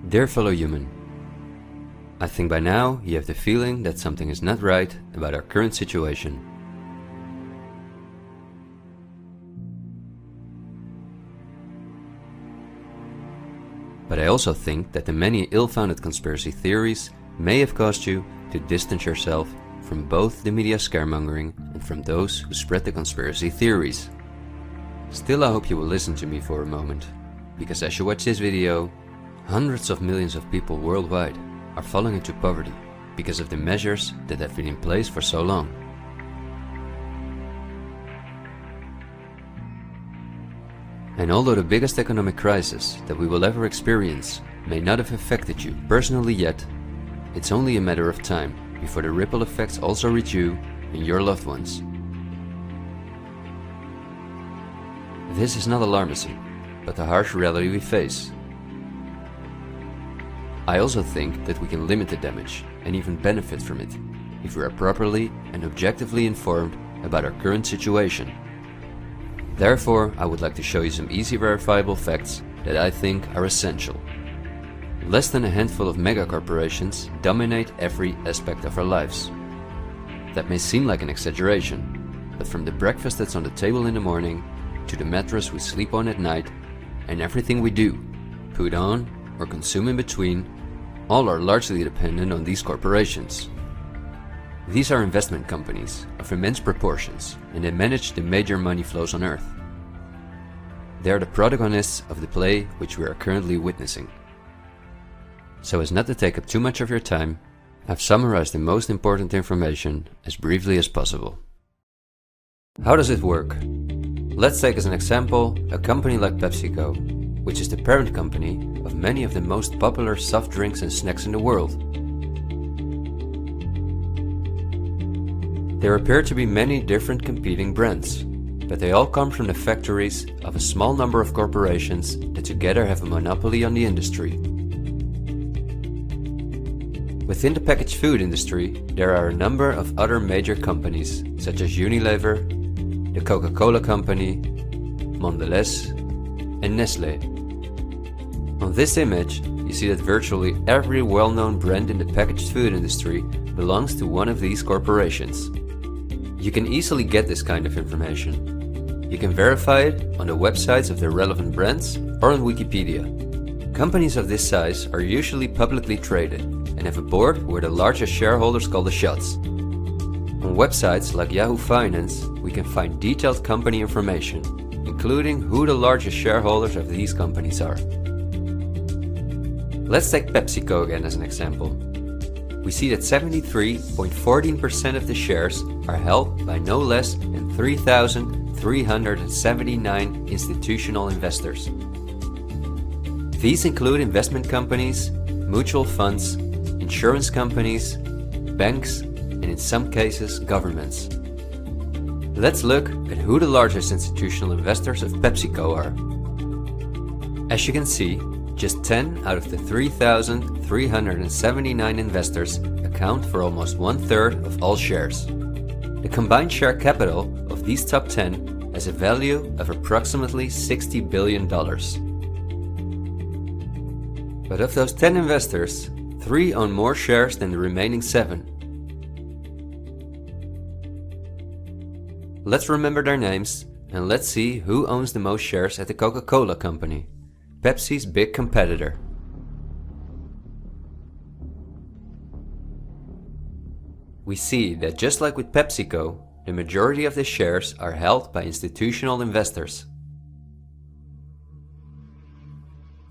Dear fellow human, I think by now you have the feeling that something is not right about our current situation. But I also think that the many ill-founded conspiracy theories may have caused you to distance yourself from both the media scaremongering and from those who spread the conspiracy theories. Still, I hope you will listen to me for a moment, because as you watch this video, hundreds of millions of people worldwide are falling into poverty because of the measures that have been in place for so long. And although the biggest economic crisis that we will ever experience may not have affected you personally yet, it's only a matter of time before the ripple effects also reach you and your loved ones. This is not alarmism, but the harsh reality we face. I also think that we can limit the damage and even benefit from it if we are properly and objectively informed about our current situation. Therefore, I would like to show you some easy verifiable facts that I think are essential. Less than a handful of megacorporations dominate every aspect of our lives. That may seem like an exaggeration, but from the breakfast that's on the table in the morning, to the mattress we sleep on at night, and everything we do, put on, or consume in between, all are largely dependent on these corporations. These are investment companies of immense proportions, and they manage the major money flows on Earth. They are the protagonists of the play which we are currently witnessing. So as not to take up too much of your time, I've summarized the most important information as briefly as possible. How does it work? Let's take as an example a company like PepsiCo, which is the parent company of many of the most popular soft drinks and snacks in the world. There appear to be many different competing brands, but they all come from the factories of a small number of corporations that together have a monopoly on the industry. Within the packaged food industry, there are a number of other major companies, such as Unilever, the Coca-Cola Company, Mondelez, and Nestlé. On this image, you see that virtually every well-known brand in the packaged food industry belongs to one of these corporations. You can easily get this kind of information. You can verify it on the websites of the relevant brands or on Wikipedia. Companies of this size are usually publicly traded and have a board where the largest shareholders call the shots. On websites like Yahoo Finance, we can find detailed company information, including who the largest shareholders of these companies are. Let's take PepsiCo again as an example. We see that 73.14% of the shares are held by no less than 3,379 institutional investors. These include investment companies, mutual funds, insurance companies, banks, and in some cases governments. Let's look at who the largest institutional investors of PepsiCo are. As you can see, just 10 out of the 3,379 investors account for almost 1/3 of all shares. The combined share capital of these top 10 has a value of approximately $60 billion. But of those 10 investors, 3 own more shares than the remaining 7. Let's remember their names and let's see who owns the most shares at the Coca-Cola Company, Pepsi's big competitor. We see that just like with PepsiCo, the majority of the shares are held by institutional investors.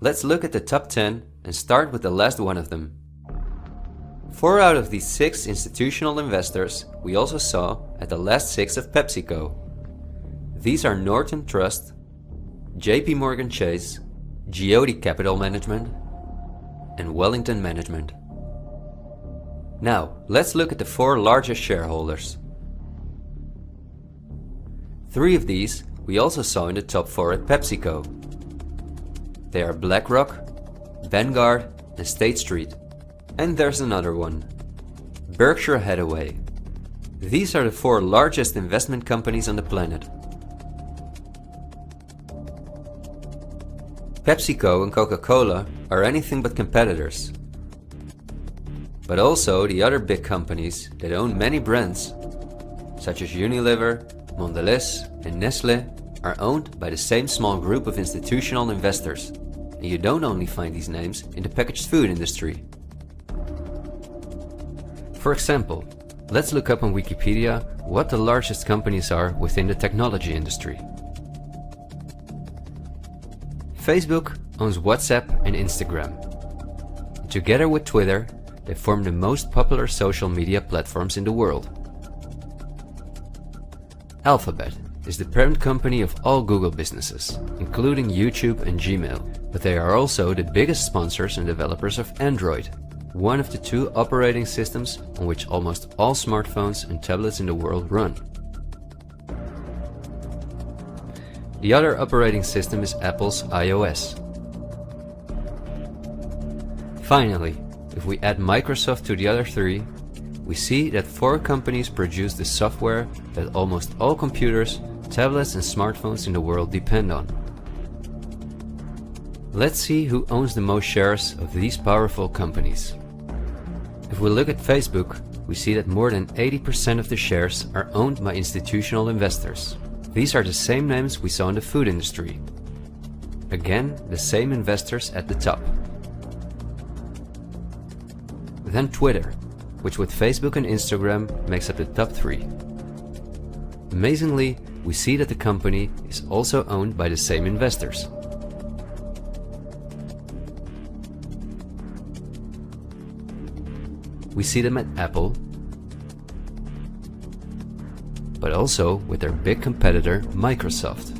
Let's look at the top 10 and start with the last one of them. 4 out of these 6 institutional investors we also saw at the last 6 of PepsiCo. These are Norton Trust, JP Morgan Chase, Geody Capital Management, and Wellington Management. Now, let's look at the 4 largest shareholders. 3 of these we also saw in the top 4 at PepsiCo. They are BlackRock, Vanguard, and State Street. And there's another one, Berkshire Hathaway. These are the 4 largest investment companies on the planet. PepsiCo and Coca-Cola are anything but competitors. But also the other big companies that own many brands, such as Unilever, Mondelez and Nestle, are owned by the same small group of institutional investors. And you don't only find these names in the packaged food industry. For example, let's look up on Wikipedia what the largest companies are within the technology industry. Facebook owns WhatsApp and Instagram. Together with Twitter, they form the most popular social media platforms in the world. Alphabet is the parent company of all Google businesses, including YouTube and Gmail, but they are also the biggest sponsors and developers of Android, one of the two operating systems on which almost all smartphones and tablets in the world run. The other operating system is Apple's iOS. Finally, if we add Microsoft to the other three, we see that 4 companies produce the software that almost all computers, tablets and smartphones in the world depend on. Let's see who owns the most shares of these powerful companies. If we look at Facebook, we see that more than 80% of the shares are owned by institutional investors. These are the same names we saw in the food industry. Again, the same investors at the top. Then Twitter, which with Facebook and Instagram makes up the top 3. Amazingly, we see that the company is also owned by the same investors. We see them at Apple, but also with their big competitor Microsoft.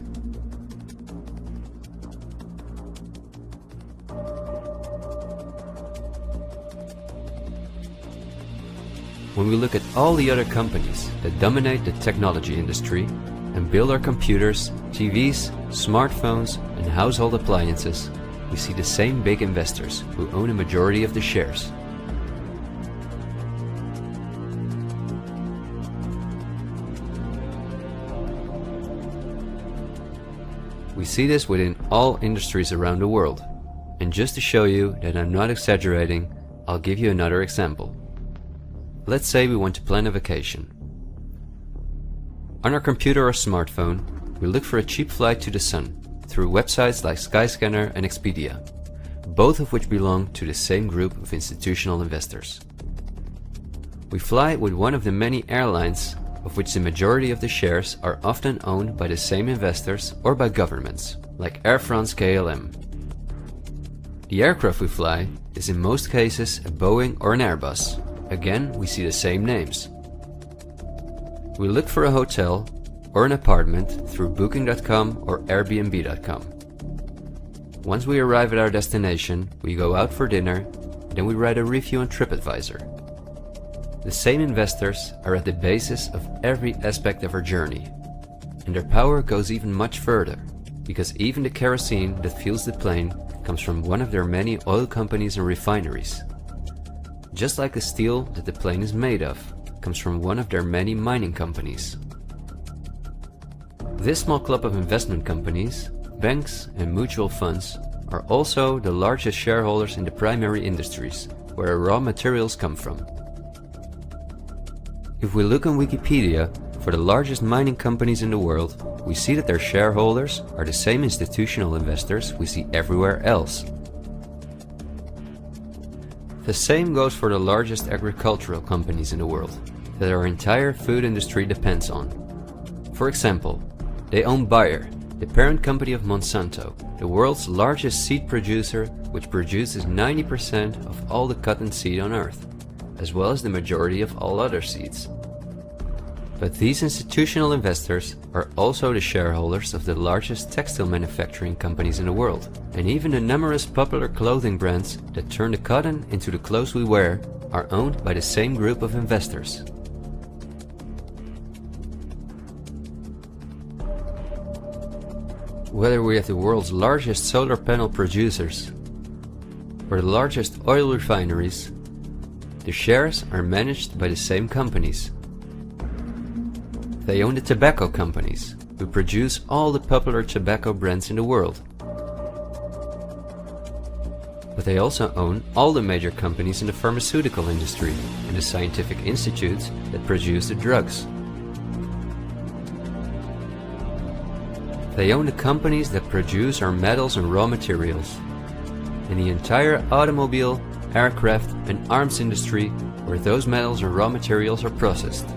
When we look at all the other companies that dominate the technology industry and build our computers, TVs, smartphones and household appliances, we see the same big investors who own a majority of the shares. We see this within all industries around the world. And just to show you that I'm not exaggerating, I'll give you another example. Let's say we want to plan a vacation. On our computer or smartphone, we look for a cheap flight to the sun through websites like Skyscanner and Expedia, both of which belong to the same group of institutional investors. We fly with one of the many airlines, of which the majority of the shares are often owned by the same investors or by governments, like Air France-KLM. The aircraft we fly is in most cases a Boeing or an Airbus. Again, we see the same names. We look for a hotel or an apartment through Booking.com or Airbnb.com. Once we arrive at our destination, we go out for dinner, then we write a review on TripAdvisor. The same investors are at the basis of every aspect of our journey, and their power goes even much further, because even the kerosene that fuels the plane comes from one of their many oil companies and refineries. Just like the steel that the plane is made of comes from one of their many mining companies. This small club of investment companies, banks and mutual funds are also the largest shareholders in the primary industries, where raw materials come from. If we look on Wikipedia for the largest mining companies in the world, we see that their shareholders are the same institutional investors we see everywhere else. The same goes for the largest agricultural companies in the world, that our entire food industry depends on. For example, they own Bayer, the parent company of Monsanto, the world's largest seed producer, which produces 90% of all the cotton seed on Earth, as well as the majority of all other seeds. But these institutional investors are also the shareholders of the largest textile manufacturing companies in the world, and even the numerous popular clothing brands that turn the cotton into the clothes we wear are owned by the same group of investors. Whether we have the world's largest solar panel producers or the largest oil refineries, the shares are managed by the same companies. They own the tobacco companies, who produce all the popular tobacco brands in the world. But they also own all the major companies in the pharmaceutical industry and the scientific institutes that produce the drugs. They own the companies that produce our metals and raw materials, and the entire automobile, aircraft and arms industry where those metals and raw materials are processed.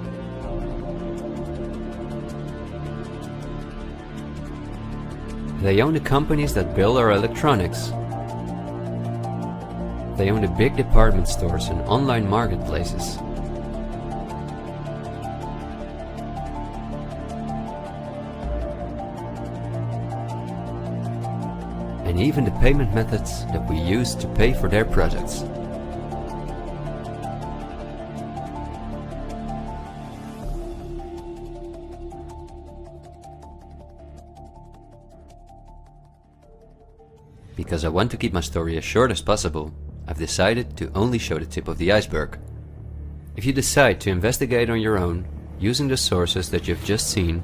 They own the companies that build our electronics. They own the big department stores and online marketplaces. And even the payment methods that we use to pay for their products. Because I want to keep my story as short as possible, I've decided to only show the tip of the iceberg. If you decide to investigate on your own, using the sources that you've just seen,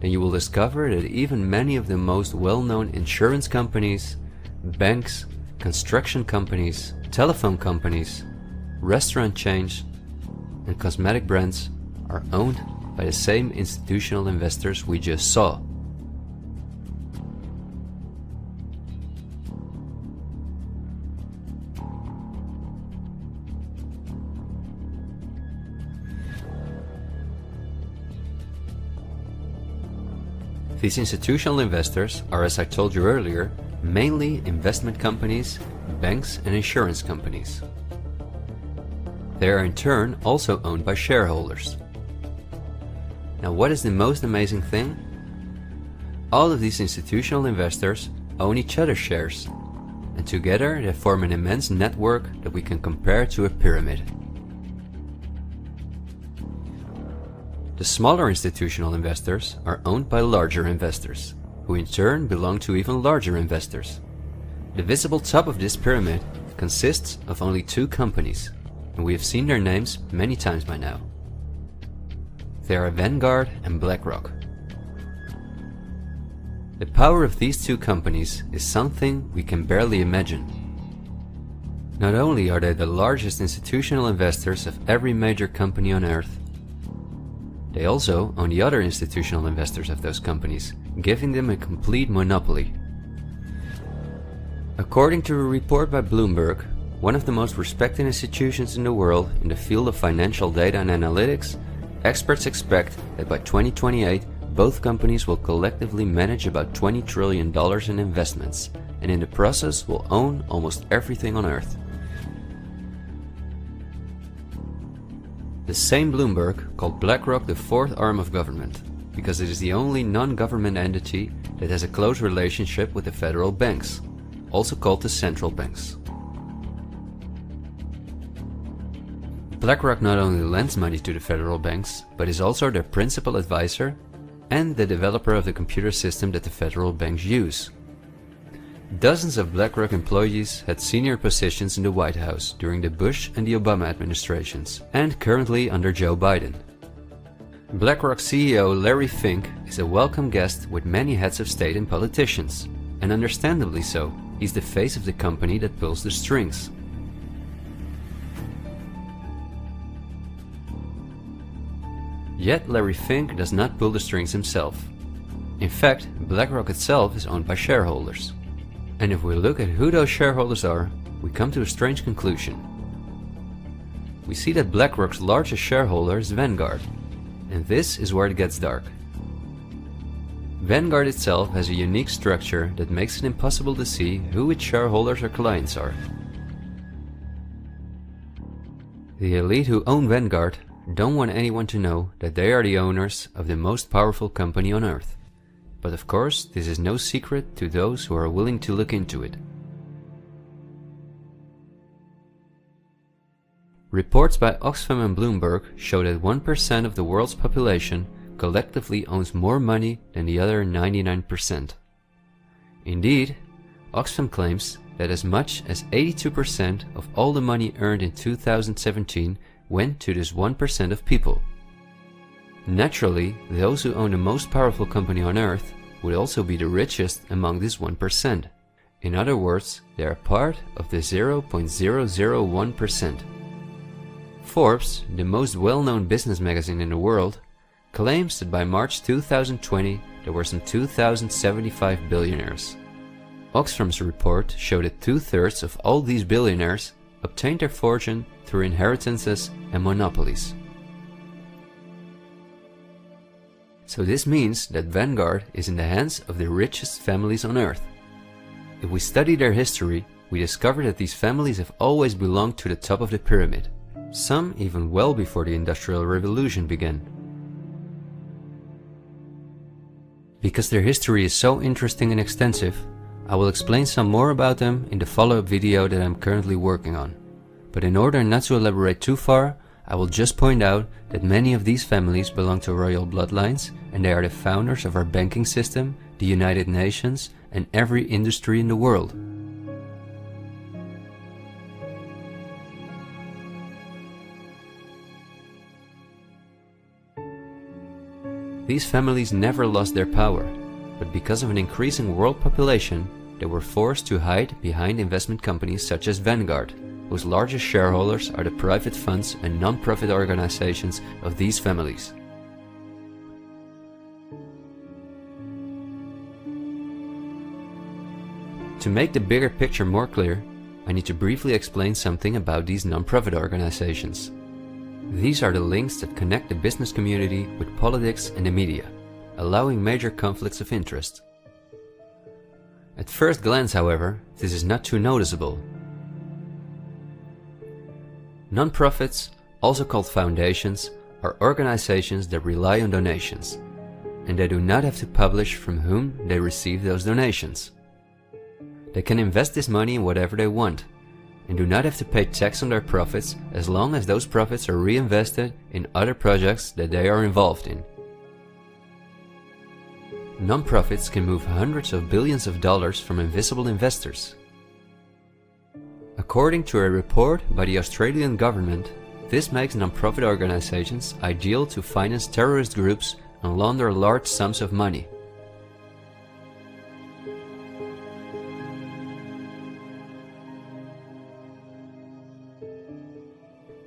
then you will discover that even many of the most well-known insurance companies, banks, construction companies, telephone companies, restaurant chains, and cosmetic brands are owned by the same institutional investors we just saw. These institutional investors are, as I told you earlier, mainly investment companies, banks and insurance companies. They are in turn also owned by shareholders. Now, what is the most amazing thing? All of these institutional investors own each other's shares, and together they form an immense network that we can compare to a pyramid. The smaller institutional investors are owned by larger investors, who in turn belong to even larger investors. The visible top of this pyramid consists of only two companies, and we have seen their names many times by now. They are Vanguard and BlackRock. The power of these two companies is something we can barely imagine. Not only are they the largest institutional investors of every major company on Earth, they also own the other institutional investors of those companies, giving them a complete monopoly. According to a report by Bloomberg, one of the most respected institutions in the world in the field of financial data and analytics, experts expect that by 2028 both companies will collectively manage about $20 trillion in investments, and in the process will own almost everything on Earth. The same Bloomberg called BlackRock the fourth arm of government, because it is the only non-government entity that has a close relationship with the federal banks, also called the central banks. BlackRock not only lends money to the federal banks, but is also their principal advisor and the developer of the computer system that the federal banks use. Dozens of BlackRock employees had senior positions in the White House during the Bush and the Obama administrations, and currently under Joe Biden. BlackRock CEO Larry Fink is a welcome guest with many heads of state and politicians, and understandably so. He's the face of the company that pulls the strings. Yet Larry Fink does not pull the strings himself. In fact, BlackRock itself is owned by shareholders. And if we look at who those shareholders are, we come to a strange conclusion. We see that BlackRock's largest shareholder is Vanguard, and this is where it gets dark. Vanguard itself has a unique structure that makes it impossible to see who its shareholders or clients are. The elite who own Vanguard don't want anyone to know that they are the owners of the most powerful company on Earth. But of course, this is no secret to those who are willing to look into it. Reports by Oxfam and Bloomberg show that 1% of the world's population collectively owns more money than the other 99%. Indeed, Oxfam claims that as much as 82% of all the money earned in 2017 went to this 1% of people. Naturally, those who own the most powerful company on Earth would also be the richest among this 1%. In other words, they are part of the 0.001%. Forbes, the most well-known business magazine in the world, claims that by March 2020 there were some 2,075 billionaires. Oxfam's report showed that 2/3 of all these billionaires obtained their fortune through inheritances and monopolies. So this means that Vanguard is in the hands of the richest families on earth. If we study their history, we discover that these families have always belonged to the top of the pyramid, some even well before the Industrial Revolution began. Because their history is so interesting and extensive, I will explain some more about them in the follow-up video that I'm currently working on. But in order not to elaborate too far, I will just point out that many of these families belong to royal bloodlines, and they are the founders of our banking system, the United Nations, and every industry in the world. These families never lost their power, but because of an increasing world population, they were forced to hide behind investment companies such as Vanguard, whose largest shareholders are the private funds and non-profit organizations of these families. To make the bigger picture more clear, I need to briefly explain something about these non-profit organizations. These are the links that connect the business community with politics and the media, allowing major conflicts of interest. At first glance, however, this is not too noticeable. Non-profits, also called foundations, are organizations that rely on donations, and they do not have to publish from whom they receive those donations. They can invest this money in whatever they want, and do not have to pay tax on their profits as long as those profits are reinvested in other projects that they are involved in. Non-profits can move hundreds of billions of dollars from invisible investors. According to a report by the Australian government, this makes non-profit organizations ideal to finance terrorist groups and launder large sums of money.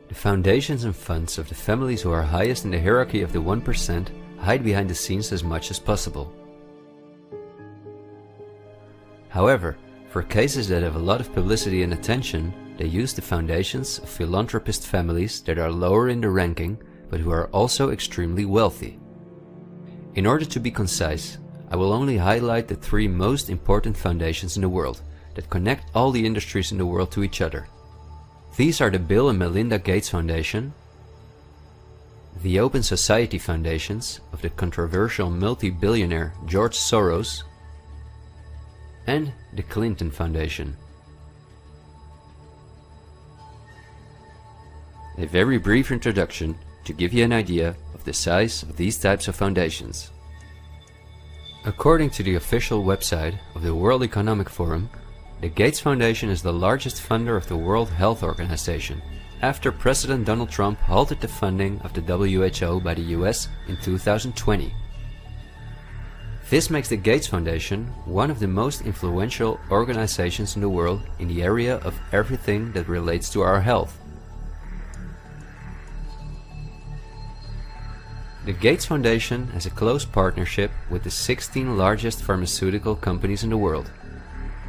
The foundations and funds of the families who are highest in the hierarchy of the 1% hide behind the scenes as much as possible. However, for cases that have a lot of publicity and attention, they use the foundations of philanthropist families that are lower in the ranking, but who are also extremely wealthy. In order to be concise, I will only highlight the 3 most important foundations in the world that connect all the industries in the world to each other. These are the Bill and Melinda Gates Foundation, the Open Society Foundations of the controversial multi-billionaire George Soros, and the Clinton Foundation. A very brief introduction to give you an idea of the size of these types of foundations. According to the official website of the World Economic Forum, the Gates Foundation is the largest funder of the World Health Organization, after President Donald Trump halted the funding of the WHO by the US in 2020. This makes the Gates Foundation one of the most influential organizations in the world in the area of everything that relates to our health. The Gates Foundation has a close partnership with the 16 largest pharmaceutical companies in the world,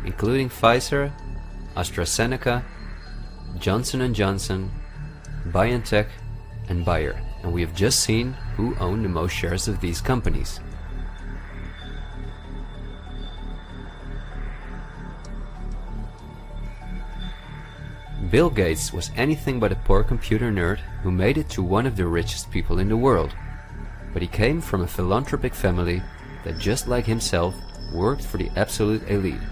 including Pfizer, AstraZeneca, Johnson & Johnson, BioNTech, and Bayer, and we have just seen who own the most shares of these companies. Bill Gates was anything but a poor computer nerd who made it to one of the richest people in the world, but he came from a philanthropic family that, just like himself, worked for the absolute elite.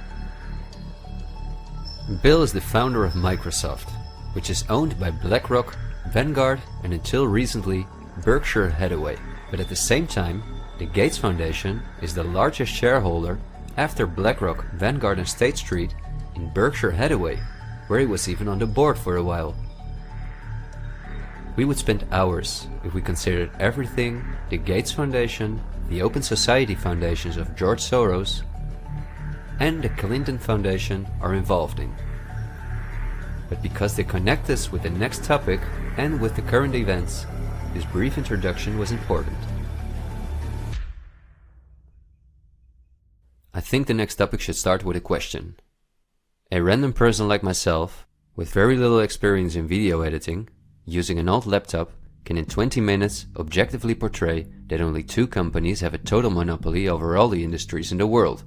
Bill is the founder of Microsoft, which is owned by BlackRock, Vanguard, and until recently Berkshire Hathaway. But at the same time, the Gates Foundation is the largest shareholder after BlackRock, Vanguard, and State Street in Berkshire Hathaway, where he was even on the board for a while. We would spend hours if we considered everything the Gates Foundation, the Open Society Foundations of George Soros, and the Clinton Foundation are involved in. But because they connect us with the next topic and with the current events, this brief introduction was important. I think the next topic should start with a question. A random person like myself, with very little experience in video editing, using an old laptop, can in 20 minutes objectively portray that only two companies have a total monopoly over all the industries in the world.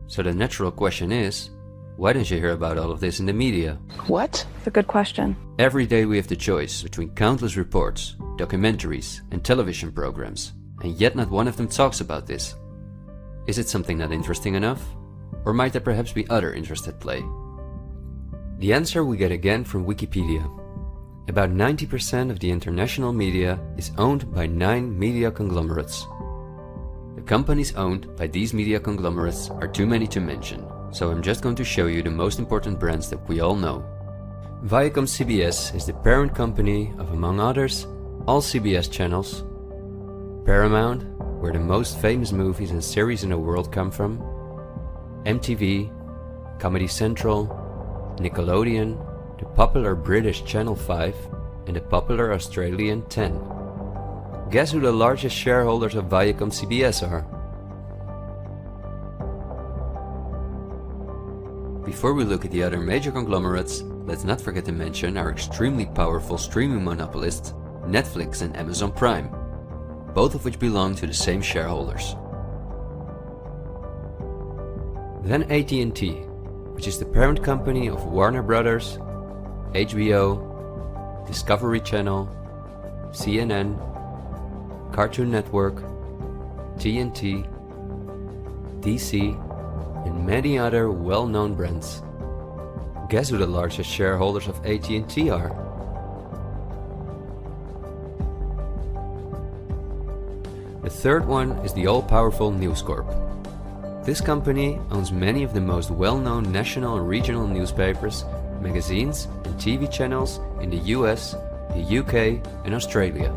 So the natural question is, why don't you hear about all of this in the media? What? That's a good question. Every day we have the choice between countless reports, documentaries and television programs, and yet not one of them talks about this. Is it something not interesting enough? Or might there perhaps be other interests at play? The answer we get again from Wikipedia. About 90% of the international media is owned by 9 media conglomerates. The companies owned by these media conglomerates are too many to mention, so I'm just going to show you the most important brands that we all know. Viacom CBS is the parent company of, among others, all CBS channels, Paramount, where the most famous movies and series in the world come from, MTV, Comedy Central, Nickelodeon, the popular British Channel 5 and the popular Australian 10. Guess who the largest shareholders of Viacom CBS are? Before we look at the other major conglomerates, let's not forget to mention our extremely powerful streaming monopolists, Netflix and Amazon Prime, both of which belong to the same shareholders. Then AT&T, which is the parent company of Warner Brothers, HBO, Discovery Channel, CNN, Cartoon Network, TNT, DC, and many other well-known brands. Guess who the largest shareholders of AT&T are? The third one is the all-powerful News Corp. This company owns many of the most well-known national and regional newspapers, magazines and TV channels in the US, the UK and Australia.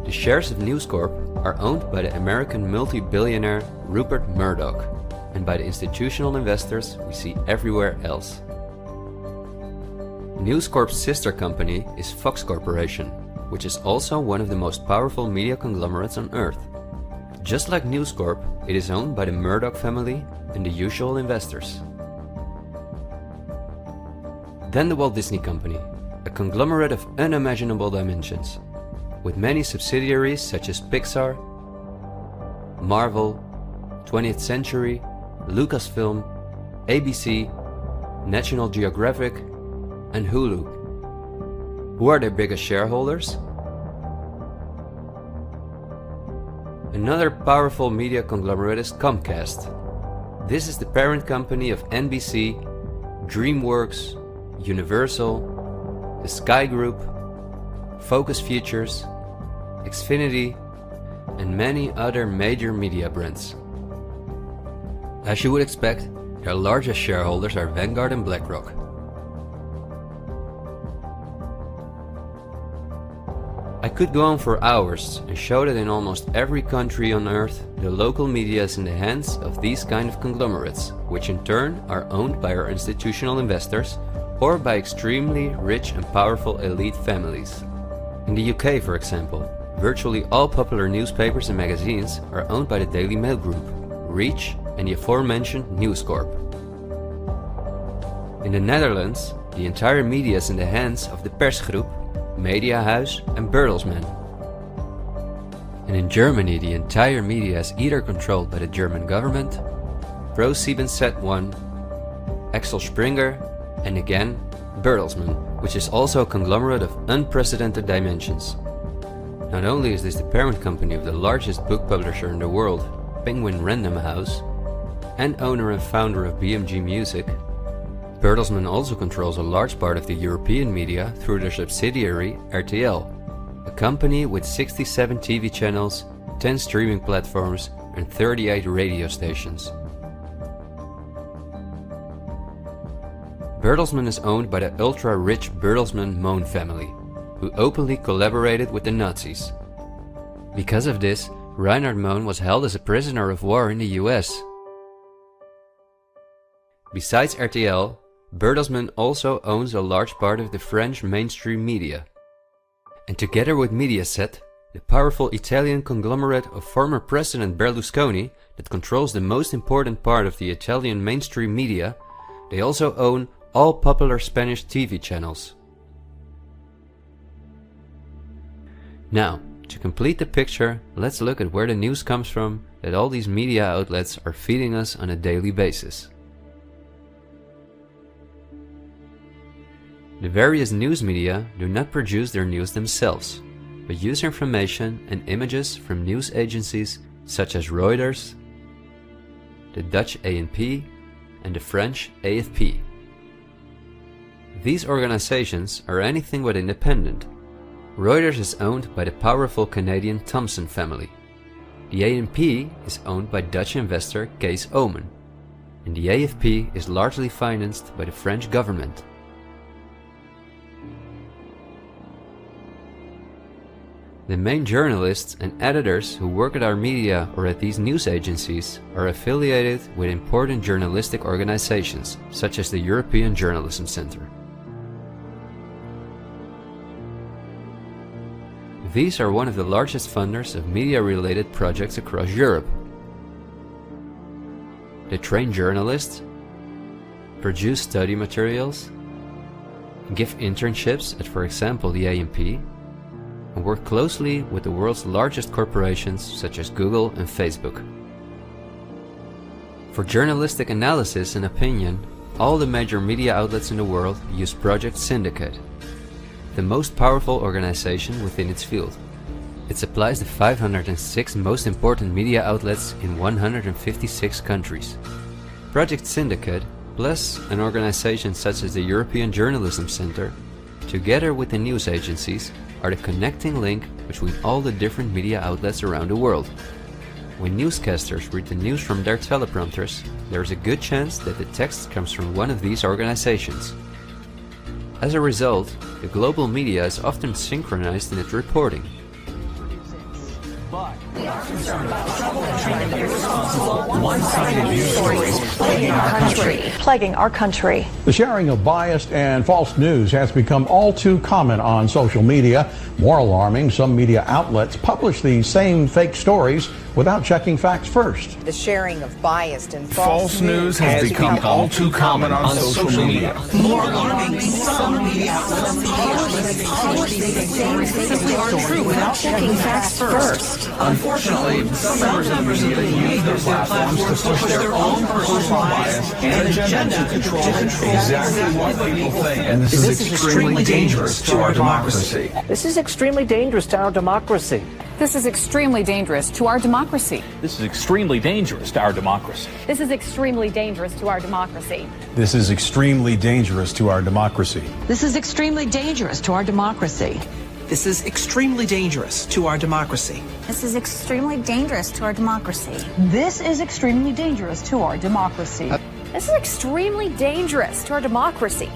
The shares of News Corp are owned by the American multi-billionaire Rupert Murdoch and by the institutional investors we see everywhere else. News Corp's sister company is Fox Corporation, which is also one of the most powerful media conglomerates on Earth. Just like News Corp, it is owned by the Murdoch family and the usual investors. Then the Walt Disney Company, a conglomerate of unimaginable dimensions, with many subsidiaries such as Pixar, Marvel, 20th Century, Lucasfilm, ABC, National Geographic, and Hulu. Who are their biggest shareholders? Another powerful media conglomerate is Comcast. This is the parent company of NBC, DreamWorks, Universal, the Sky Group, Focus Features, Xfinity, and many other major media brands. As you would expect, their largest shareholders are Vanguard and BlackRock. I could go on for hours and show that in almost every country on Earth, the local media is in the hands of these kind of conglomerates, which in turn are owned by our institutional investors or by extremely rich and powerful elite families. In the UK, for example, virtually all popular newspapers and magazines are owned by the Daily Mail Group, Reach, and the aforementioned News Corp. In the Netherlands, the entire media is in the hands of the Persgroep, Mediahuis and Bertelsmann. And in Germany, the entire media is either controlled by the German government, ProSiebenSat.1, Axel Springer, and again, Bertelsmann, which is also a conglomerate of unprecedented dimensions. Not only is this the parent company of the largest book publisher in the world, Penguin Random House, and owner and founder of BMG Music, Bertelsmann also controls a large part of the European media through their subsidiary RTL, a company with 67 TV channels, 10 streaming platforms and 38 radio stations. Bertelsmann is owned by the ultra-rich Bertelsmann-Mohn family, who openly collaborated with the Nazis. Because of this, Reinhard Mohn was held as a prisoner of war in the US. Besides RTL, Bertelsmann also owns a large part of the French mainstream media. And together with Mediaset, the powerful Italian conglomerate of former President Berlusconi that controls the most important part of the Italian mainstream media, they also own all popular Spanish TV channels. Now, to complete the picture, let's look at where the news comes from that all these media outlets are feeding us on a daily basis. The various news media do not produce their news themselves, but use information and images from news agencies such as Reuters, the Dutch ANP, and the French AFP. These organizations are anything but independent. Reuters is owned by the powerful Canadian Thomson family. The ANP is owned by Dutch investor Kees Omen, and the AFP is largely financed by the French government. The main journalists and editors who work at our media or at these news agencies are affiliated with important journalistic organizations, such as the European Journalism Centre. These are one of the largest funders of media-related projects across Europe. They train journalists, produce study materials, give internships at, for example, the ANP, and work closely with the world's largest corporations such as Google and Facebook. For journalistic analysis and opinion, all the major media outlets in the world use Project Syndicate, the most powerful organization within its field. It supplies the 506 most important media outlets in 156 countries. Project Syndicate, plus an organization such as the European Journalism Centre, together with the news agencies, are the connecting link between all the different media outlets around the world. When newscasters read the news from their teleprompters, there is a good chance that the text comes from one of these organizations. As a result, the global media is often synchronized in its reporting. We are concerned about trouble and trying to be responsible, one-sided news stories plaguing our country. The sharing of biased and false news has become all too common on social media. More alarming, some media outlets publish these same fake stories without checking facts first. The sharing of biased and false news has become all too common on social media. More alarming, some media outlets publish these same fake stories without checking facts first. Unfortunately, some members of the media use their platforms to push their own personal bias and agenda to control exactly what people think. And this is extremely dangerous to our democracy. This is extremely dangerous to our democracy. This is extremely dangerous to our democracy. This is extremely dangerous to our democracy. This is extremely dangerous to our democracy. This is extremely dangerous to our democracy. This is extremely dangerous to our democracy. This is extremely dangerous to our democracy. This is extremely dangerous to our democracy. This is extremely dangerous to our democracy. This is extremely dangerous to our democracy.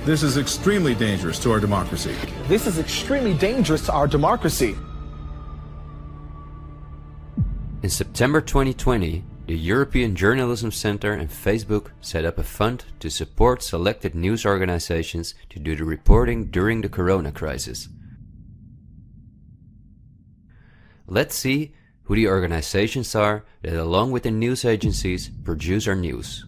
This is extremely dangerous to our democracy. This is extremely dangerous to our democracy. In September 2020, the European Journalism Centre and Facebook set up a fund to support selected news organizations to do the reporting during the corona crisis. Let's see who the organizations are that, along with the news agencies, produce our news.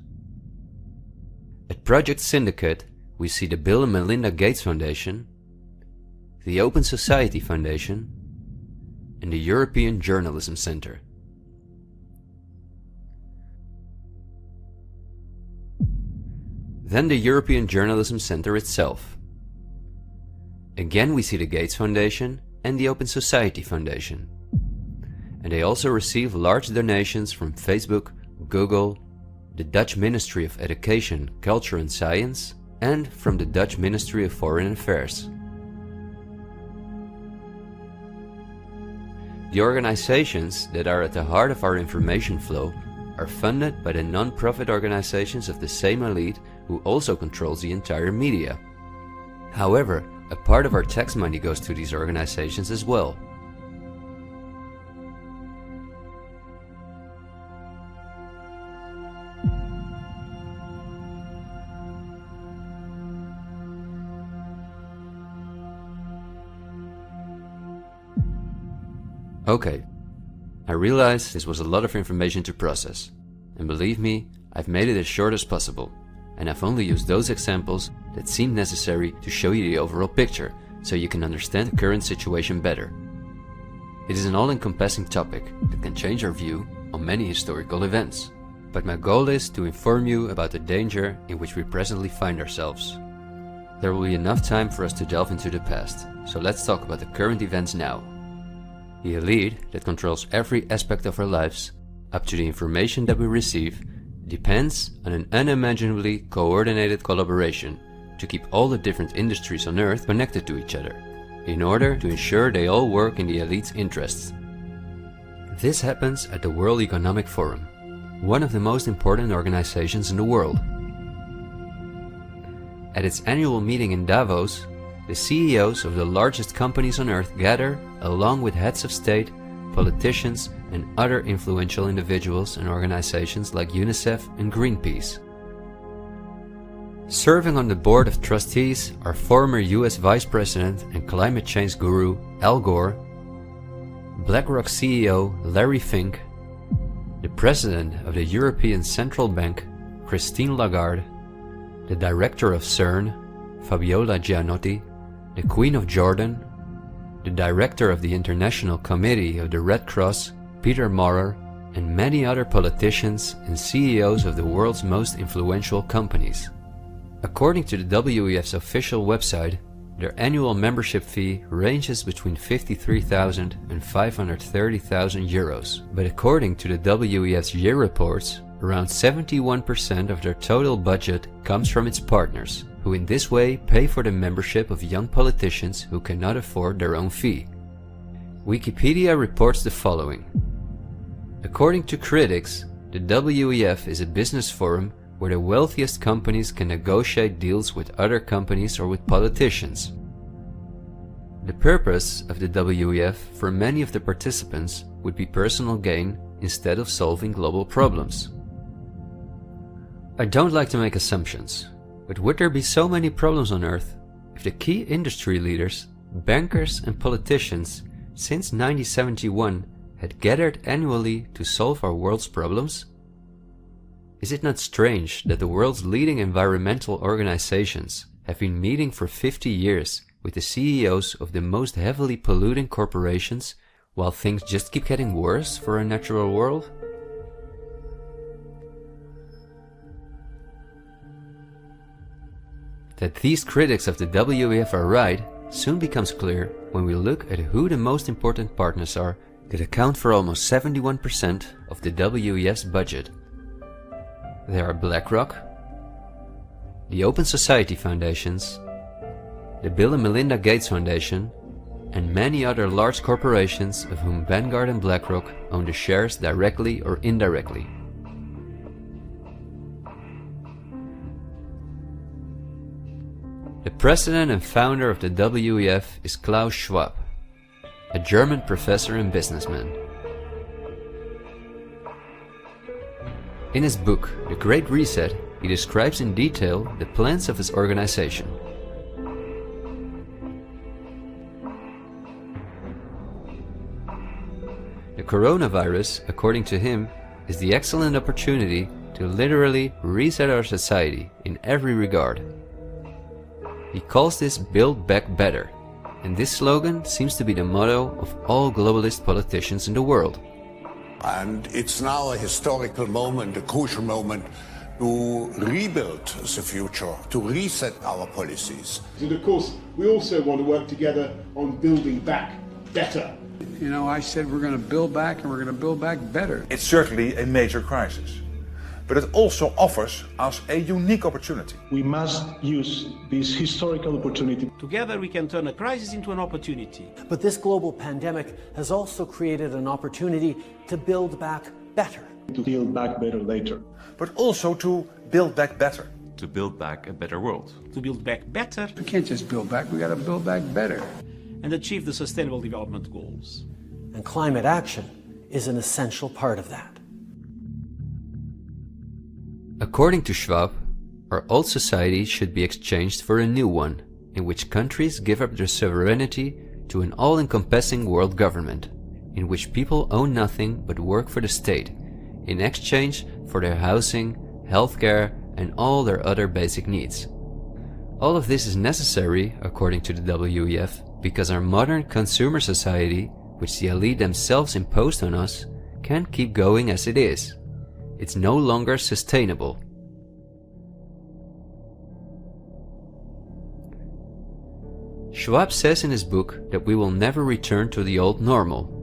At Project Syndicate, we see the Bill and Melinda Gates Foundation, the Open Society Foundation, and the European Journalism Centre. Then the European Journalism Centre itself. Again we see the Gates Foundation and the Open Society Foundation. And they also receive large donations from Facebook, Google, the Dutch Ministry of Education, Culture and Science, and from the Dutch Ministry of Foreign Affairs. The organizations that are at the heart of our information flow are funded by the non-profit organizations of the same elite who also controls the entire media. However, a part of our tax money goes to these organizations as well. Okay, I realize this was a lot of information to process, and believe me, I've made it as short as possible, and I've only used those examples that seemed necessary to show you the overall picture, so you can understand the current situation better. It is an all-encompassing topic that can change our view on many historical events, but my goal is to inform you about the danger in which we presently find ourselves. There will be enough time for us to delve into the past, so let's talk about the current events now. The elite that controls every aspect of our lives, up to the information that we receive, depends on an unimaginably coordinated collaboration to keep all the different industries on Earth connected to each other, in order to ensure they all work in the elite's interests. This happens at the World Economic Forum, one of the most important organizations in the world. At its annual meeting in Davos, the CEOs of the largest companies on Earth gather along with heads of state, politicians, and other influential individuals and organizations like UNICEF and Greenpeace. Serving on the board of trustees are former US Vice President and climate change guru Al Gore, BlackRock CEO Larry Fink, the President of the European Central Bank Christine Lagarde, the Director of CERN Fabiola Gianotti, the Queen of Jordan, the Director of the International Committee of the Red Cross Peter Maurer, and many other politicians and CEOs of the world's most influential companies. According to the WEF's official website, their annual membership fee ranges between 53,000 and 530,000 euros. But according to the WEF's year reports, around 71% of their total budget comes from its partners, who in this way pay for the membership of young politicians who cannot afford their own fee. Wikipedia reports the following. According to critics, the WEF is a business forum where the wealthiest companies can negotiate deals with other companies or with politicians. The purpose of the WEF for many of the participants would be personal gain instead of solving global problems. I don't like to make assumptions, but would there be so many problems on Earth if the key industry leaders, bankers and politicians since 1971 had gathered annually to solve our world's problems? Is it not strange that the world's leading environmental organizations have been meeting for 50 years with the CEOs of the most heavily polluting corporations while things just keep getting worse for our natural world? That these critics of the WEF are right soon becomes clear when we look at who the most important partners are that account for almost 71% of the WEF's budget. There are BlackRock, the Open Society Foundations, the Bill and Melinda Gates Foundation, and many other large corporations of whom Vanguard and BlackRock own the shares directly or indirectly. The president and founder of the WEF is Klaus Schwab, a German professor and businessman. In his book, The Great Reset, he describes in detail the plans of his organization. The coronavirus, according to him, is the excellent opportunity to literally reset our society in every regard. He calls this Build Back Better, and this slogan seems to be the motto of all globalist politicians in the world. And it's now a historical moment, a crucial moment, to rebuild the future, to reset our policies. And of course, we also want to work together on building back better. You know, I said we're going to build back and we're going to build back better. It's certainly a major crisis, but it also offers us a unique opportunity. We must use this historical opportunity. Together we can turn a crisis into an opportunity. But this global pandemic has also created an opportunity to build back better. To build back better later. But also to build back better. To build back a better world. To build back better. We can't just build back, we got to build back better. And achieve the Sustainable Development Goals. And climate action is an essential part of that. According to Schwab, our old society should be exchanged for a new one, in which countries give up their sovereignty to an all-encompassing world government, in which people own nothing but work for the state, in exchange for their housing, healthcare, and all their other basic needs. All of this is necessary, according to the WEF, because our modern consumer society, which the elite themselves imposed on us, can't keep going as it is. It's no longer sustainable. Schwab says in his book that we will never return to the old normal.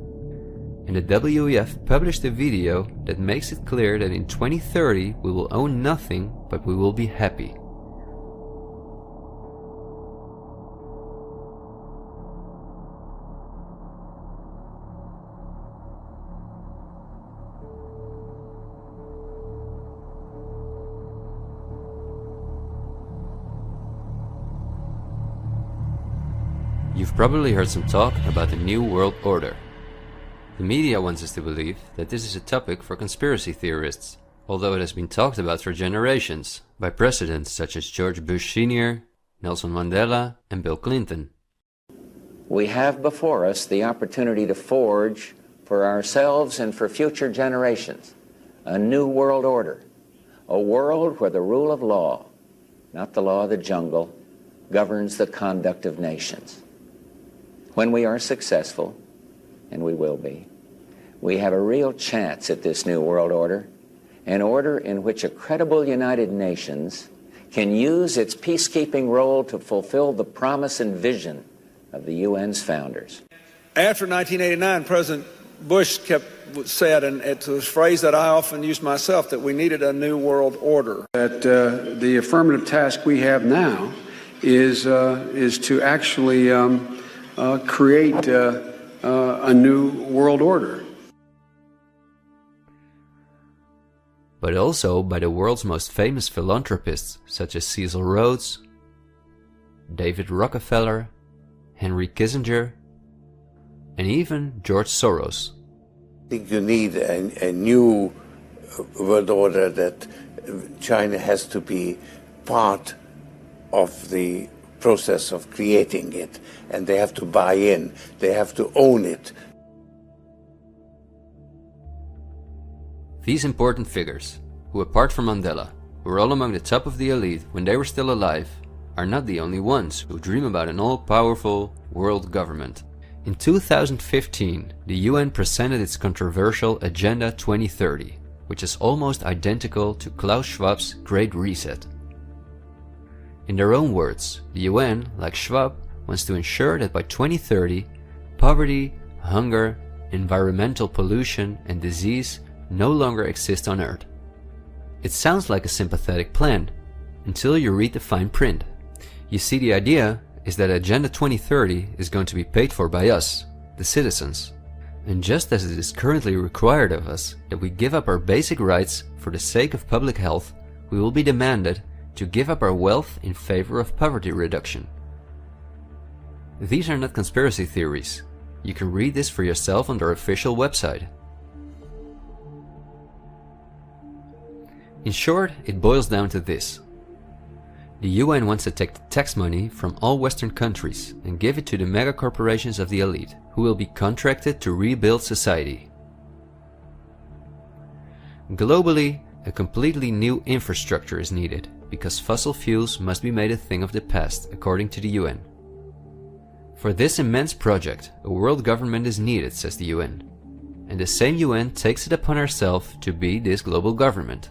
And the WEF published a video that makes it clear that in 2030 we will own nothing, but we will be happy. You've probably heard some talk about the New World Order. The media wants us to believe that this is a topic for conspiracy theorists, although it has been talked about for generations by presidents such as George Bush Sr., Nelson Mandela, and Bill Clinton. We have before us the opportunity to forge for ourselves and for future generations a new world order, a world where the rule of law, not the law of the jungle, governs the conduct of nations. When we are successful, and we will be, we have a real chance at this new world order, an order in which a credible United Nations can use its peacekeeping role to fulfill the promise and vision of the UN's founders. After 1989, President Bush said, and it's a phrase that I often use myself, that we needed a new world order. That the affirmative task we have now is to actually create a new world order. But also by the world's most famous philanthropists such as Cecil Rhodes, David Rockefeller, Henry Kissinger, and even George Soros. I think you need a new world order, that China has to be part of the process of creating it, and they have to buy in, they have to own it. These important figures, who apart from Mandela, were all among the top of the elite when they were still alive, are not the only ones who dream about an all-powerful world government. In 2015, the UN presented its controversial Agenda 2030, which is almost identical to Klaus Schwab's Great Reset. In their own words, the UN, like Schwab, wants to ensure that by 2030, poverty, hunger, environmental pollution, and disease no longer exist on Earth. It sounds like a sympathetic plan, until you read the fine print. You see, the idea is that Agenda 2030 is going to be paid for by us, the citizens. And just as it is currently required of us that we give up our basic rights for the sake of public health, we will be demanded to give up our wealth in favor of poverty reduction. These are not conspiracy theories. You can read this for yourself on their official website. In short, it boils down to this. The UN wants to take the tax money from all Western countries and give it to the mega corporations of the elite, who will be contracted to rebuild society. Globally, a completely new infrastructure is needed, because fossil fuels must be made a thing of the past, according to the UN. For this immense project, a world government is needed, says the UN. And the same UN takes it upon herself to be this global government.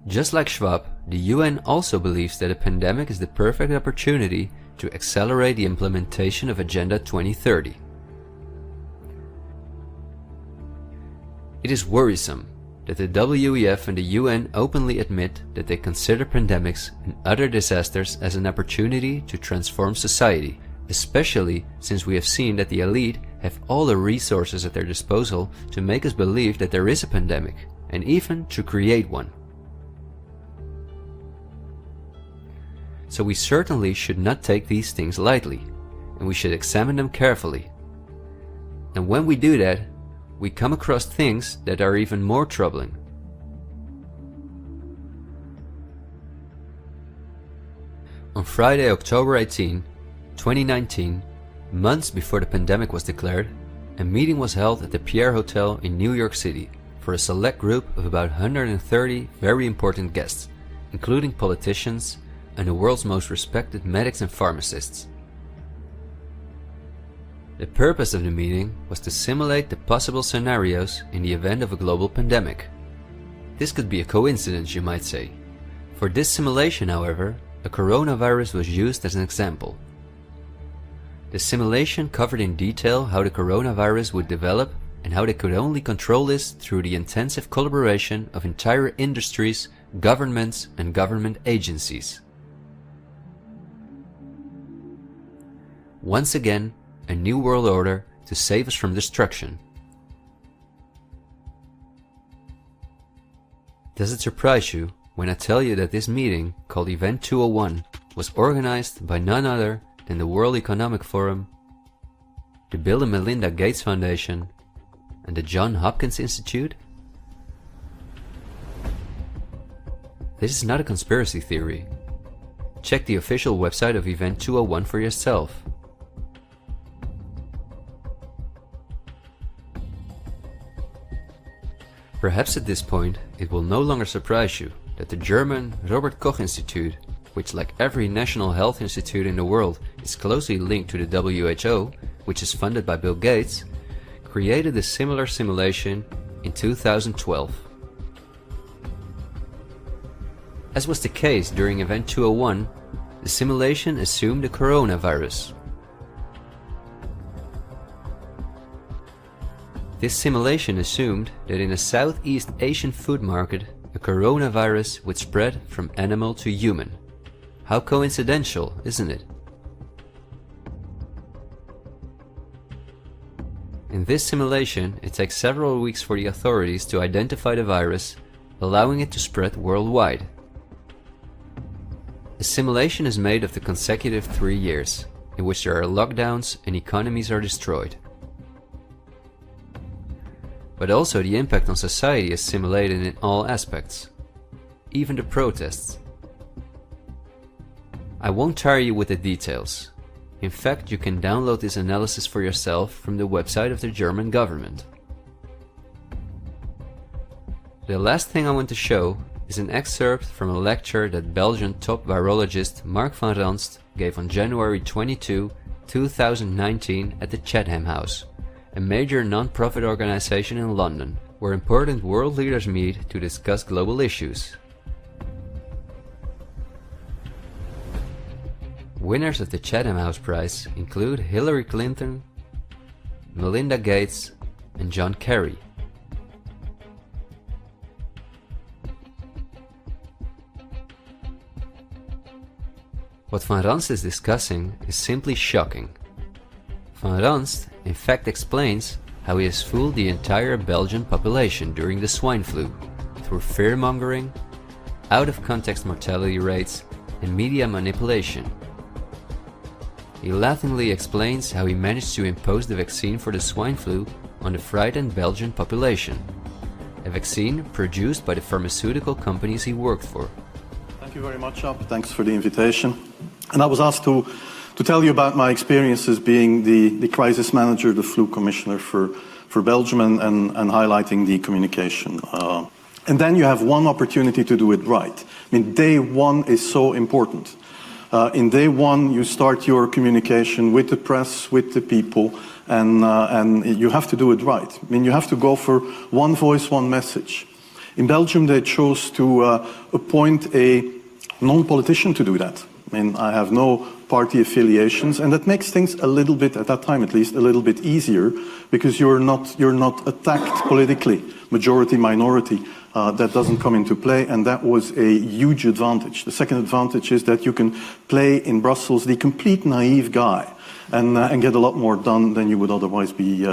Just like Schwab, the UN also believes that a pandemic is the perfect opportunity to accelerate the implementation of Agenda 2030. It is worrisome that the WEF and the UN openly admit that they consider pandemics and other disasters as an opportunity to transform society, especially since we have seen that the elite have all the resources at their disposal to make us believe that there is a pandemic, and even to create one. So we certainly should not take these things lightly, and we should examine them carefully. And when we do that, we come across things that are even more troubling. On Friday, October 18, 2019, months before the pandemic was declared, a meeting was held at the Pierre Hotel in New York City for a select group of about 130 very important guests, including politicians and the world's most respected medics and pharmacists. The purpose of the meeting was to simulate the possible scenarios in the event of a global pandemic. This could be a coincidence, you might say. For this simulation, however, a coronavirus was used as an example. The simulation covered in detail how the coronavirus would develop and how they could only control this through the intensive collaboration of entire industries, governments, and government agencies. Once again, a new world order to save us from destruction. Does it surprise you when I tell you that this meeting, called Event 201, was organized by none other than the World Economic Forum, the Bill and Melinda Gates Foundation, and the Johns Hopkins Institute? This is not a conspiracy theory. Check the official website of Event 201 for yourself. Perhaps at this point it will no longer surprise you that the German Robert Koch Institute, which like every national health institute in the world is closely linked to the WHO, which is funded by Bill Gates, created a similar simulation in 2012. As was the case during Event 201, the simulation assumed the coronavirus. This simulation assumed that in a Southeast Asian food market, a coronavirus would spread from animal to human. How coincidental, isn't it? In this simulation, it takes several weeks for the authorities to identify the virus, allowing it to spread worldwide. The simulation is made of the consecutive 3 years, in which there are lockdowns and economies are destroyed. But also the impact on society is simulated in all aspects, even the protests. I won't tire you with the details. In fact, you can download this analysis for yourself from the website of the German government. The last thing I want to show is an excerpt from a lecture that Belgian top virologist Mark van Ranst gave on January 22, 2019 at the Chatham House, a major non-profit organization in London, where important world leaders meet to discuss global issues. Winners of the Chatham House Prize include Hillary Clinton, Melinda Gates, and John Kerry. What Van Ranst is discussing is simply shocking. Van Ranst in fact explains how he has fooled the entire Belgian population during the swine flu through fear-mongering, out-of-context mortality rates, and media manipulation. He laughingly explains how he managed to impose the vaccine for the swine flu on the frightened Belgian population, a vaccine produced by the pharmaceutical companies he worked for. Thank you very much, Ab. Thanks for the invitation. And I was asked to tell you about my experiences being the crisis manager, the flu commissioner for Belgium, and highlighting the communication. And then you have one opportunity to do it right. I mean, day one is so important. In day one, you start your communication with the press, with the people, and you have to do it right. I mean, you have to go for one voice, one message. In Belgium, they chose to appoint a non-politician to do that. I mean, I have no party affiliations, and that makes things a little bit, at that time at least, a little bit easier, because you're not attacked politically, majority, minority. That doesn't come into play, and that was a huge advantage. The second advantage is that you can play in Brussels the complete naive guy and get a lot more done than you would otherwise be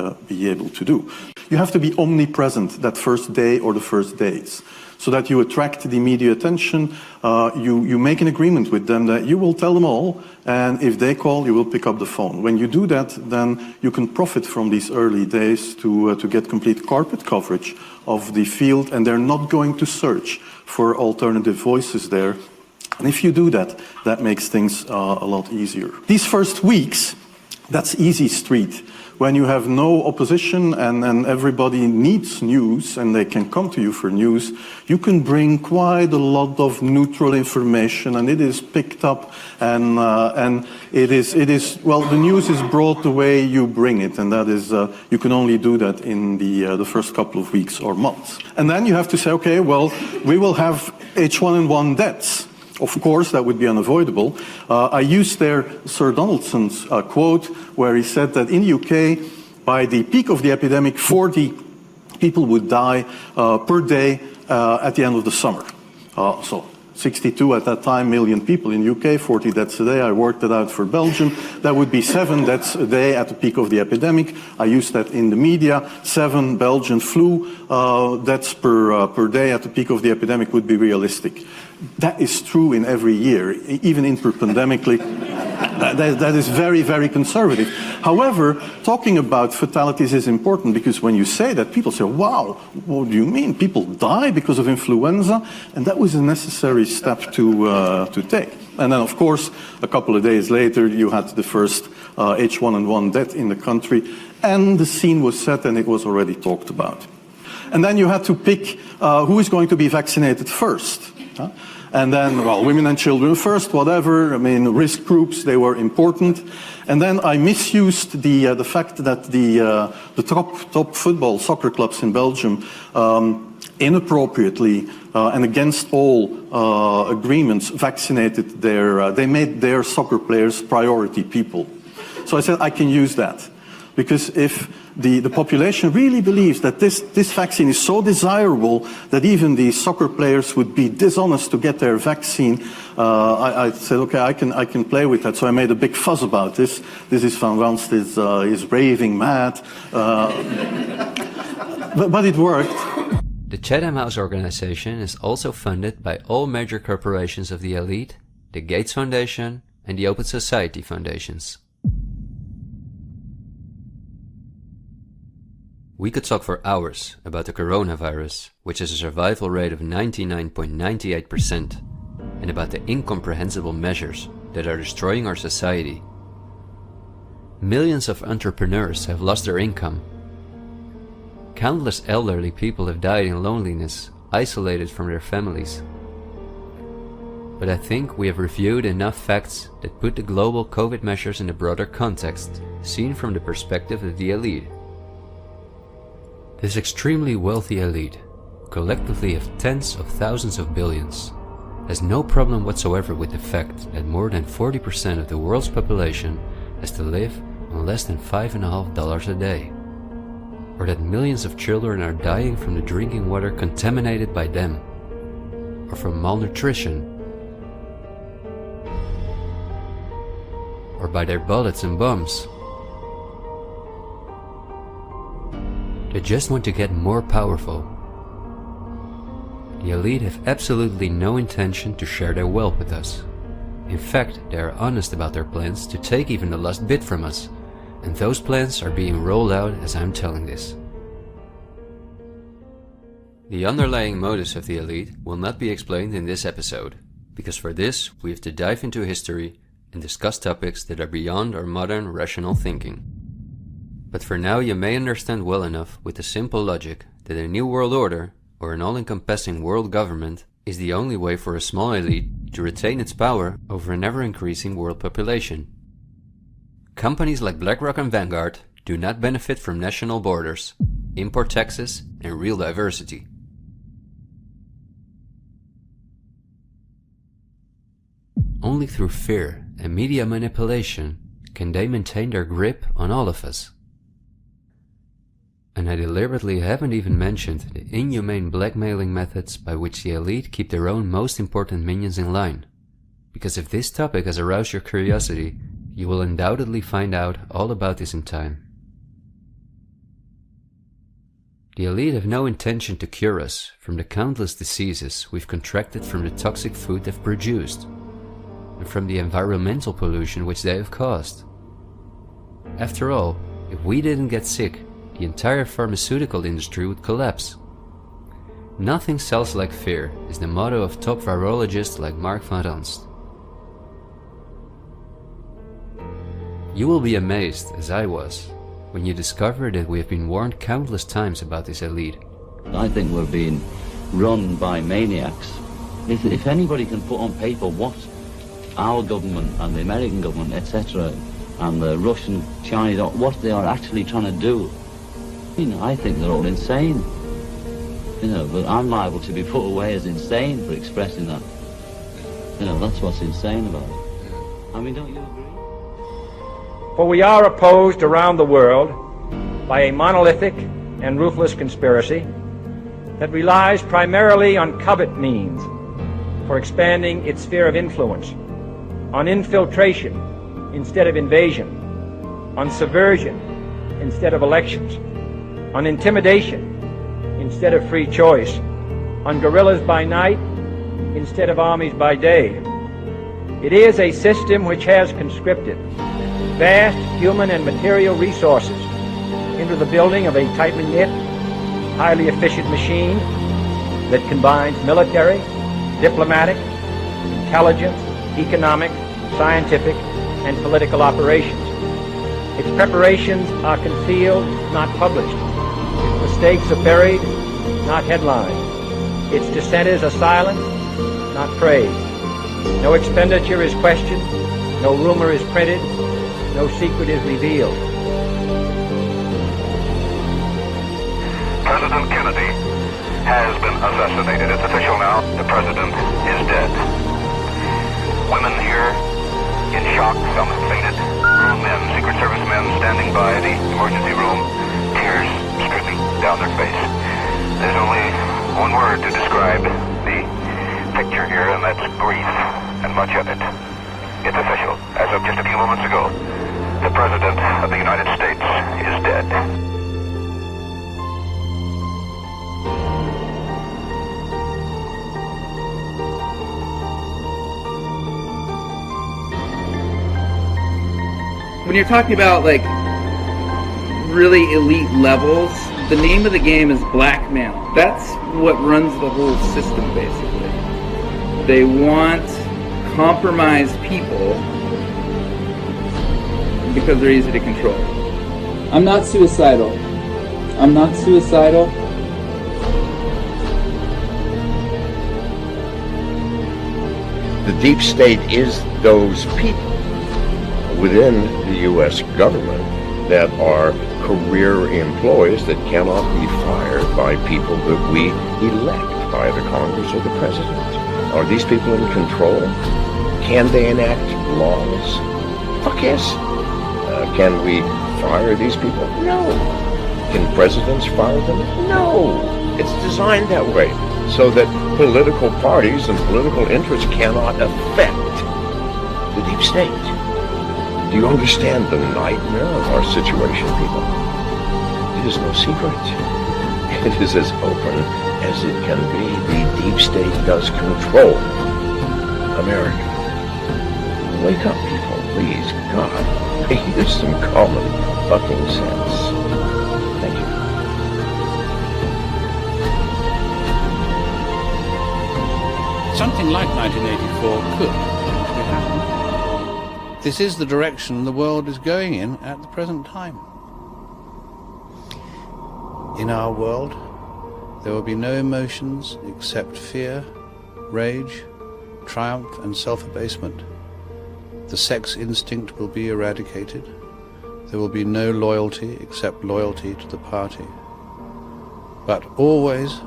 able to do. You have to be omnipresent that first day or the first days, so that you attract the media attention. You make an agreement with them that you will tell them all, and if they call, you will pick up the phone. When you do that, then you can profit from these early days to get complete carpet coverage of the field, and they're not going to search for alternative voices there. And if you do that, that makes things a lot easier. These first weeks That's easy street. When you have no opposition and everybody needs news and they can come to you for news, you can bring quite a lot of neutral information, and it is picked up, and it is well, the news is brought the way you bring it, and that is you can only do that in the first couple of weeks or months. And then you have to say, okay, well, we will have H1N1 deaths. Of course, that would be unavoidable. I used there Sir Donaldson's quote, where he said that in the UK, by the peak of the epidemic, 40 people would die per day at the end of the summer. So 62 at that time million people in the UK, 40 deaths a day. I worked it out for Belgium. That would be 7 deaths a day at the peak of the epidemic. I used that in the media. 7 Belgian flu deaths per day at the peak of the epidemic would be realistic. That is true in every year, even interpandemically. That is very, very conservative. However, talking about fatalities is important, because when you say that, people say, wow, what do you mean? People die because of influenza? And that was a necessary step to take. And then, of course, a couple of days later, you had the first H1N1 death in the country, and the scene was set and it was already talked about. And then you had to pick who is going to be vaccinated first. And then, well, women and children first, whatever. I mean, risk groups, they were important. And then I misused the fact that the top football soccer clubs in Belgium inappropriately and against all agreements vaccinated they made their soccer players priority people. So I said I can use that. Because if the population really believes that this vaccine is so desirable that even the soccer players would be dishonest to get their vaccine, I said, okay, I can play with that. So I made a big fuss about this. This is Van Ranst is raving mad. But it worked. The Chatham House organization is also funded by all major corporations of the elite, the Gates Foundation and the Open Society Foundations. We could talk for hours about the coronavirus, which has a survival rate of 99.98%, and about the incomprehensible measures that are destroying our society. Millions of entrepreneurs have lost their income. Countless elderly people have died in loneliness, isolated from their families. But I think we have reviewed enough facts that put the global COVID measures in a broader context, seen from the perspective of the elite. This extremely wealthy elite, collectively of tens of thousands of billions, has no problem whatsoever with the fact that more than 40% of the world's population has to live on less than $5.50 a day, or that millions of children are dying from the drinking water contaminated by them, or from malnutrition, or by their bullets and bombs. They just want to get more powerful. The elite have absolutely no intention to share their wealth with us. In fact, they are honest about their plans to take even the last bit from us, and those plans are being rolled out as I'm telling this. The underlying motives of the elite will not be explained in this episode, because for this we have to dive into history and discuss topics that are beyond our modern rational thinking. But for now you may understand well enough with the simple logic that a new world order, or an all-encompassing world government, is the only way for a small elite to retain its power over an ever-increasing world population. Companies like BlackRock and Vanguard do not benefit from national borders, import taxes, and real diversity. Only through fear and media manipulation can they maintain their grip on all of us. And I deliberately haven't even mentioned the inhumane blackmailing methods by which the elite keep their own most important minions in line. Because if this topic has aroused your curiosity, you will undoubtedly find out all about this in time. The elite have no intention to cure us from the countless diseases we've contracted from the toxic food they've produced, and from the environmental pollution which they have caused. After all, if we didn't get sick, the entire pharmaceutical industry would collapse. Nothing sells like fear is the motto of top virologists like Mark Van Ranst. You will be amazed, as I was, when you discover that we have been warned countless times about this elite. I think we're being run by maniacs. If anybody can put on paper what our government and the American government, etc., and the Russian, Chinese, what they are actually trying to do, I think they're all insane. But I'm liable to be put away as insane for expressing that. That's what's insane about it. I mean, don't you agree? For we are opposed around the world by a monolithic and ruthless conspiracy that relies primarily on covert means for expanding its sphere of influence, on infiltration instead of invasion, on subversion instead of elections, on intimidation instead of free choice, on guerrillas by night instead of armies by day. It is a system which has conscripted vast human and material resources into the building of a tightly knit, highly efficient machine that combines military, diplomatic, intelligence, economic, scientific, and political operations. Its preparations are concealed, not published. Its mistakes are buried, not headlined. Its dissenters are silenced, not praised. No expenditure is questioned, no rumor is printed, no secret is revealed. President Kennedy has been assassinated. It's official now. The president is dead. Women here in shock, some have fainted. Men, Secret Service men standing by the emergency room, tears streaming down their face. There's only one word to describe the picture here, and that's grief, and much of it. It's official. As of just a few moments ago, the President of the United States is dead. When you're talking about like really elite levels, the name of the game is blackmail. That's what runs the whole system, basically. They want compromised people because they're easy to control. I'm not suicidal. I'm not suicidal. The deep state is those people within the U.S. government that are career employees that cannot be fired by people that we elect by the Congress or the President. Are these people in control? Can they enact laws? Fuck yes. Can we fire these people? No. Can presidents fire them? No. It's designed that way so that political parties and political interests cannot affect the deep state. Do you understand the nightmare of our situation, people? It is no secret. It is as open as it can be. The deep state does control America. Wake up, people, please. God, use some common fucking sense. Thank you. Something like 1984 could happen. This is the direction the world is going in at the present time. In our world, there will be no emotions except fear, rage, triumph, and self-abasement. The sex instinct will be eradicated. There will be no loyalty except loyalty to the party. But always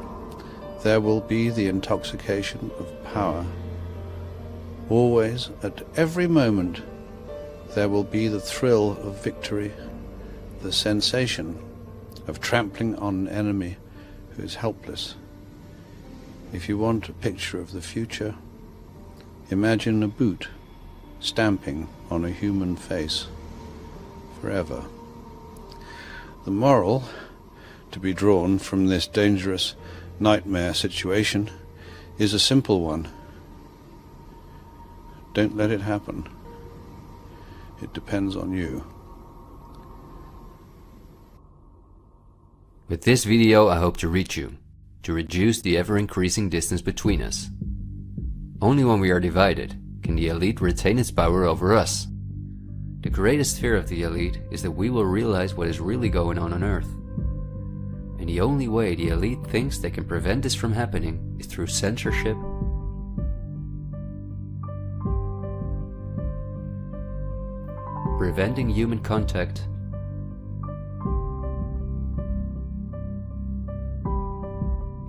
there will be the intoxication of power. Always, at every moment, there will be the thrill of victory, the sensation of trampling on an enemy who is helpless. If you want a picture of the future, imagine a boot stamping on a human face forever. The moral to be drawn from this dangerous nightmare situation is a simple one. Don't let it happen. It depends on you. With this video, I hope to reach you, to reduce the ever-increasing distance between us. Only when we are divided can the elite retain its power over us. The greatest fear of the elite is that we will realize what is really going on Earth. And the only way the elite thinks they can prevent this from happening is through censorship, preventing human contact,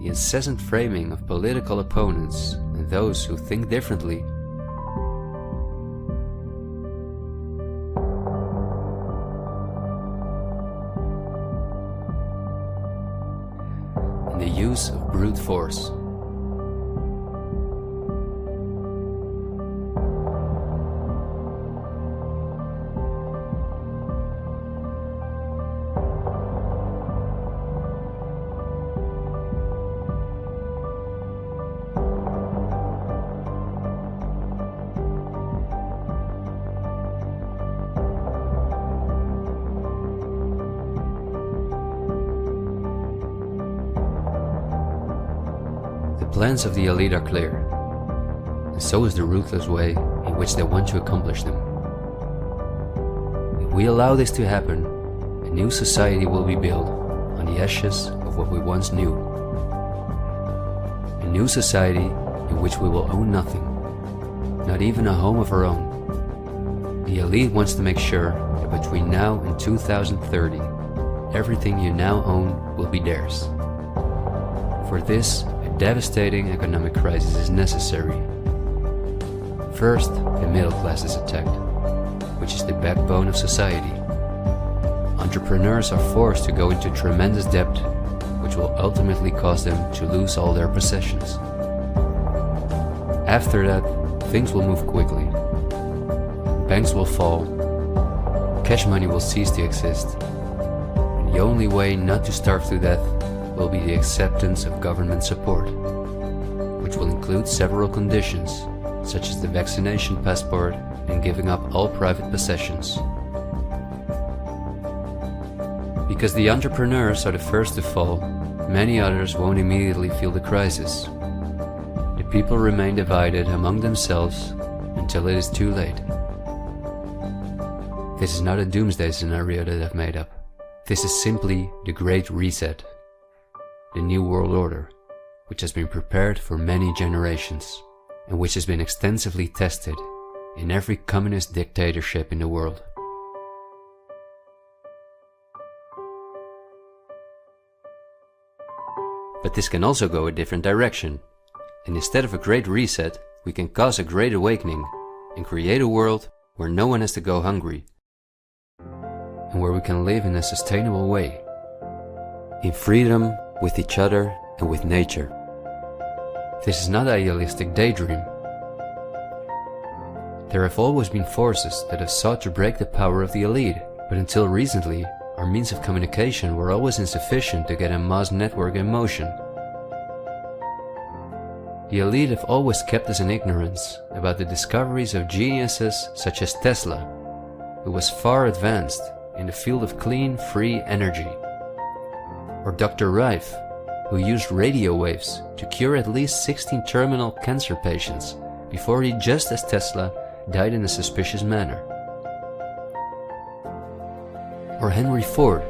the incessant framing of political opponents and those who think differently, and the use of brute force. The plans of the elite are clear, and so is the ruthless way in which they want to accomplish them. If we allow this to happen, a new society will be built on the ashes of what we once knew. A new society in which we will own nothing, not even a home of our own. The elite wants to make sure that between now and 2030, everything you now own will be theirs. For this, a devastating economic crisis is necessary. First, the middle class is attacked, which is the backbone of society. Entrepreneurs are forced to go into tremendous debt, which will ultimately cause them to lose all their possessions. After that, things will move quickly. Banks will fall, cash money will cease to exist, and the only way not to starve to death will be the acceptance of government support, which will include several conditions, such as the vaccination passport and giving up all private possessions. Because the entrepreneurs are the first to fall, many others won't immediately feel the crisis. The people remain divided among themselves until it is too late. This is not a doomsday scenario that I've made up. This is simply the Great Reset, the New World Order, which has been prepared for many generations, and which has been extensively tested in every communist dictatorship in the world. But this can also go a different direction, and instead of a great reset, we can cause a great awakening and create a world where no one has to go hungry, and where we can live in a sustainable way, in freedom with each other and with nature. This is not an idealistic daydream. There have always been forces that have sought to break the power of the elite, but until recently, our means of communication were always insufficient to get a mass network in motion. The elite have always kept us in ignorance about the discoveries of geniuses such as Tesla, who was far advanced in the field of clean, free energy, or Dr. Rife, who used radio waves to cure at least 16 terminal cancer patients before he, just as Tesla, died in a suspicious manner. Or Henry Ford,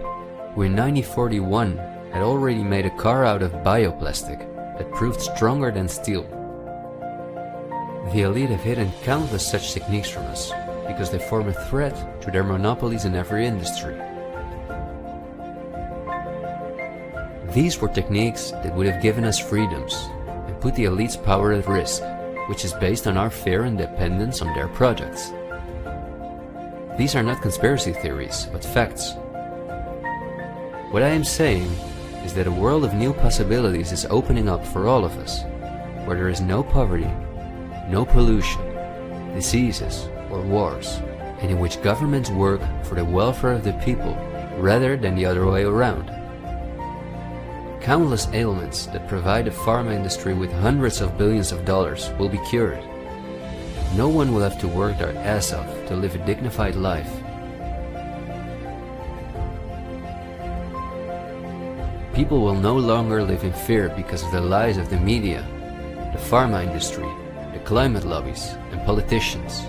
who in 1941 had already made a car out of bioplastic that proved stronger than steel. The elite have hidden countless such techniques from us because they form a threat to their monopolies in every industry. These were techniques that would have given us freedoms and put the elite's power at risk, which is based on our fear and dependence on their projects. These are not conspiracy theories, but facts. What I am saying is that a world of new possibilities is opening up for all of us, where there is no poverty, no pollution, diseases, or wars, and in which governments work for the welfare of the people rather than the other way around. Countless ailments that provide the pharma industry with hundreds of billions of dollars will be cured. No one will have to work their ass off to live a dignified life. People will no longer live in fear because of the lies of the media, the pharma industry, the climate lobbies, and politicians.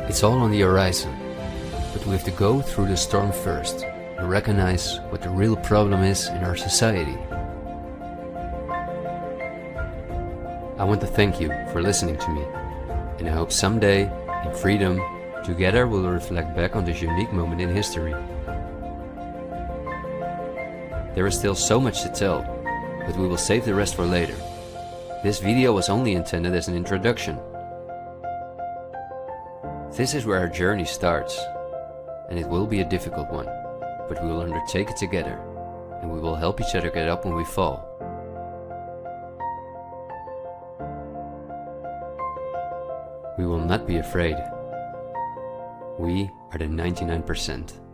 It's all on the horizon, but we have to go through the storm first and recognize what the real problem is in our society. I want to thank you for listening to me, and I hope someday, in freedom, together we'll reflect back on this unique moment in history. There is still so much to tell, but we will save the rest for later. This video was only intended as an introduction. This is where our journey starts, and it will be a difficult one, but we will undertake it together, and we will help each other get up when we fall. We will not be afraid. We are the 99%.